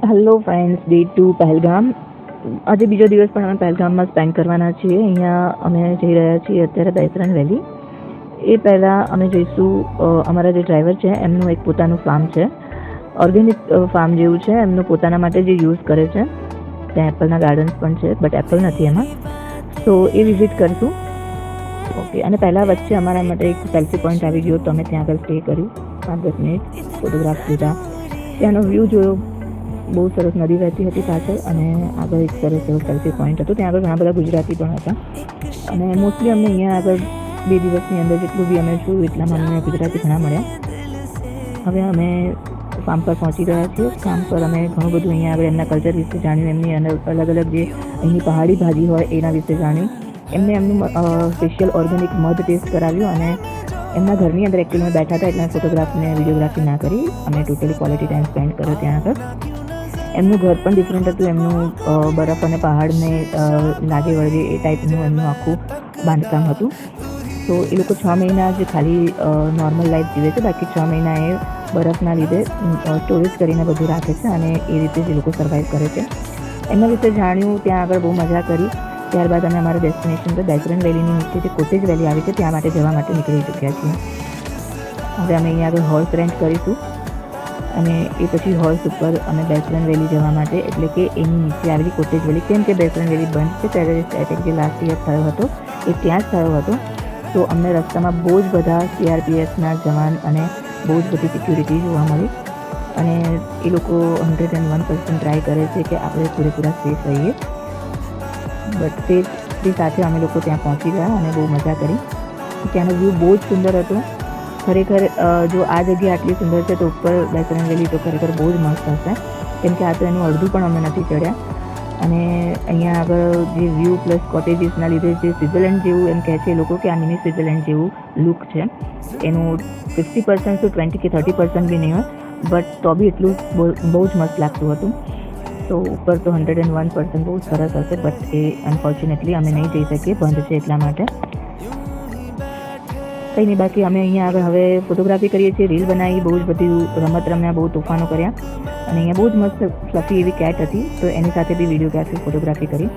Hello friends, day 2 Pahalgam. આજે બીજો દિવસ પણ અમે પહેલગામમાં સ્પેન્ડ કરવાના છીએ. અહીંયા અમે જઈ રહ્યા છીએ અત્યારે બેસરણ વેલી. એ પહેલાં અમે જઈશું અમારા જે ડ્રાઈવર છે એમનું એક પોતાનું ફાર્મ છે, ઓર્ગેનિક ફાર્મ જેવું છે. એમનું પોતાના માટે જે યુઝ કરે છે. ત્યાં એપલના ગાર્ડન્સ પણ છે, બટ એપલ નથી એમાં. તો એ વિઝિટ કરીશું. ઓકે. અને પહેલાં વચ્ચે અમારા માટે એક સેલ્ફી પોઈન્ટ આવી ગયો, તો અમે ત્યાં આગળ સ્ટે કર્યું 5-10 મિનિટ, ફોટોગ્રાફ લીધા. ત્યાંનો વ્યૂ જોયો, બહુ સરસ નદી વહેતી હતી પાછળ, અને આગળ એક સરસ એવો સેલ્ફી પોઈન્ટ હતો. ત્યાં આગળ ઘણા બધા ગુજરાતી પણ હતા, અને મોસ્ટલી અમને અહીંયા આગળ 2 દિવસની અંદર જેટલું બી અમે જોયું એટલામાં અમને ગુજરાતી ઘણા મળ્યા. હવે અમે ફાર્મ પર પહોંચી ગયા છીએ. ફાર્મ પર અમે ઘણું બધું અહીંયા આગળ એમના કલ્ચર વિશે જાણ્યું, એમની અલગ અલગ જે અહીંની પહાડી ભાજી હોય એના વિશે જાણ્યું. એમને એમનું સ્પેશિયલ ઓર્ગેનિક મધ ટેસ્ટ કરાવ્યું, અને એમના ઘરની અંદર એકચ્યુઅલી અમે બેઠા હતા એટલે ફોટોગ્રાફ ને વિડીયોગ્રાફી ના કરી. અમે ટોટલી ક્વોલિટી ટાઈમ સ્પેન્ડ કર્યો ત્યાં આગળ. એમનું ઘર પણ ડિફરન્ટ હતું. એમનું બરફ અને પહાડને લાગે વળગે એ ટાઈપનું એમનું આખું બાંધકામ હતું. તો એ લોકો 6 મહિના જે ખાલી નોર્મલ લાઈફ જીવે છે, બાકી 6 મહિના એ બરફના લીધે સ્ટોરેજ કરીને બધું રાખે છે, અને એ રીતે જ એ લોકો સર્વાઈવ કરે છે. એમના વિશે જાણ્યું, ત્યાં આગળ બહુ મજા કરી. ત્યારબાદ અમે અમારા ડેસ્ટિનેશન પર બેસરણ વેલીની નીચે જે કોટેજ વેલી આવી છે ત્યાં માટે જવા માટે નીકળી ચૂક્યા છીએ. હવે અમે અહીંયા આગળ હોર્સ રેન્ટ કરીશું, અને એ પછી હોર્સ ઉપર અમે બેસરણ વેલી જવા માટે, એટલે કે એની નીચે આવેલી કોટેજ વેલી. કેમ કે બેસરણ વેલી બંધ છે, ટેરરિસ્ટ એટેક જે લાસ્ટ યર થયો હતો એ ત્યાં જ થયો હતો. તો અમને રસ્તામાં બહુ જ બધા CRPFના જવાન અને બહુ જ બધી સિક્યુરિટી જોવા મળી, અને એ લોકો 101% ટ્રાય કરે છે કે આપણે પૂરેપૂરા સેફ રહીએ. બટ તે સાથે અમે લોકો ત્યાં પહોંચી ગયા અને બહુ મજા કરી. ત્યાંનો વ્યૂ બહુ જ સુંદર હતો. ખરેખર જો આ જગ્યા આટલી સુંદર છે તો ઉપર બેસરણ વેલી તો ખરેખર બહુ જ મસ્ત હશે, કેમ કે આ તો એનું અડધું પણ અમે નથી ચડ્યા. અને અહીંયા આગળ જે વ્યૂ પ્લસ કોટેજીસના લીધે જે સ્વિટ્ઝરલેન્ડ જેવું એમ કહે છે એ લોકો કે આ મિની સ્વિટ્ઝરલેન્ડ જેવું લુક છે. એનું 50% તો 20 કે 30% બી નહીં હોય, બટ તો બી એટલું બહુ જ મસ્ત લાગતું હતું. તો ઉપર તો 101% બહુ સરસ હશે, બટ એ અનફોર્ચ્યુનેટલી અમે નહીં જઈ શકીએ, બંધ છે એટલા માટે. કંઈ નહીં, બાકી અમે અહીંયા આગળ હવે ફોટોગ્રાફી કરીએ છીએ, રીલ બનાવી, બહુ જ બધી રમત રમ્યા, બહુ તોફાનો કર્યા. અને અહીંયા બહુ જ મસ્ત ફ્લફી એવી કેટ હતી, તો એની સાથે બી વિડીયોગ્રાફી ફોટોગ્રાફી કરી.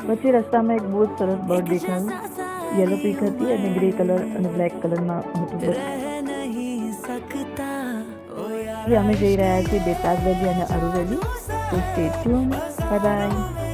પછી રસ્તામાં એક બહુ જ સરસ બર્ડ દેખાયું. યલો પીક હતી અને ગ્રે કલર અને બ્લેક કલરમાં હતું. અમે જઈ રહ્યા છીએ બેતાજ વેલી અને અરુ વેલી. તો સ્ટે ટ્યુન. Bye bye.